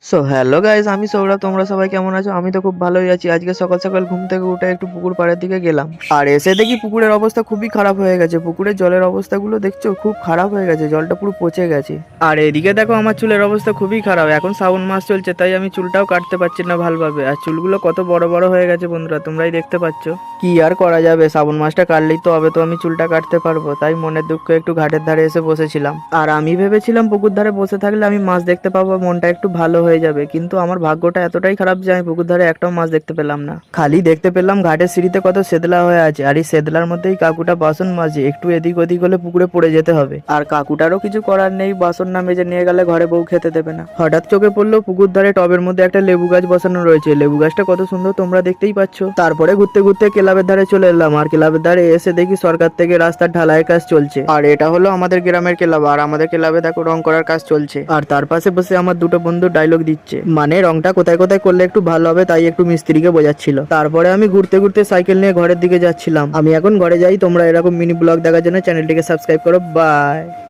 So hello guys, আমি সৌরভ। তোমরা সবাই কেমন আছো? আমি তো খুব ভালোই আছি। আজকে সকাল সকাল ঘুম থেকে উঠে একটু পুকুর পাড়ের দিকে গেলাম, আর এসে দেখি পুকুরের অবস্থা খুবই খারাপ হয়ে গেছে। পুকুরের জলের অবস্থাগুলো দেখছো, খুব খারাপ হয়ে গেছে, জলটা পুরো পচে গেছে। আর এদিকে দেখো, আমার চুলের অবস্থা খুবই খারাপ। এখন শ্রাবণ মাস চলছে, তাই আমি চুলটাও কাটতে পারছি না ভালোভাবে। আর চুলগুলো কত বড় বড় হয়ে গেছে বন্ধুরা, তোমরাই দেখতে পাচ্ছ। কি আর করা যাবে, শ্রাবণ মাসটা কাটলেই তো হবে, তো আমি চুলটা কাটতে পারবো। তাই মনের দুঃখে একটু ঘাটের ধারে এসে বসেছিলাম। আর আমি ভেবেছিলাম পুকুর ধারে বসে থাকলে আমি মাছ দেখতে পাবো, মনটা একটু ভালো হয়ে যাবে। কিন্তু আমার ভাগ্যটা এতটাই খারাপ যে আমি পুকুর ধারে একটাও মাছ দেখতে পেলাম না। খালি দেখতে পেলাম ঘাটের সিঁড়িতে কত সেদলা হয়ে আছে, আর এই সেদলার মধ্যেই কাকুটা বাসন মাজে। একটু এদিক ওদিক হলে পুকুরে পড়ে যেতে হবে, আর কাকুটারও কিছু করার নেই, বাসন না মেজে নিয়ে গেলে ঘরে বউ খেতে দেবে না। হঠাৎ চোখে পড়লো পুকুর ধারে টবের মধ্যে একটা লেবু গাছ বসানো রয়েছে। লেবু গাছটা কত সুন্দর, তোমরা দেখতেই পাচ্ছ। তারপরে ঘুরতে ঘুরতে ক্লাবের ধারে চলে এলাম, আর ক্লাবের ধারে এসে দেখি সরকার থেকে রাস্তার ঢালাইয়ের কাজ চলছে। আর এটা হলো আমাদের গ্রামের ক্লাব, আর আমাদের ক্লাবে দেখো রং করার কাজ চলছে। আর তার পাশে বসে আমার দুটো বন্ধু ডায়লগ দিচ্ছে, মানে রংটা কোথায় কোথায় করলে একটু ভালো হবে, তাই একটু মিস্ত্রিকে বোঝাচ্ছিল। তারপরে আমি ঘুরতে ঘুরতে সাইকেল নিয়ে ঘরের দিকে যাচ্ছিলাম। আমি এখন ঘরে যাই। তোমরা এরকম মিনি ব্লগ দেখার জন্য চ্যানেলটিকে সাবস্ক্রাইব করো। বাই।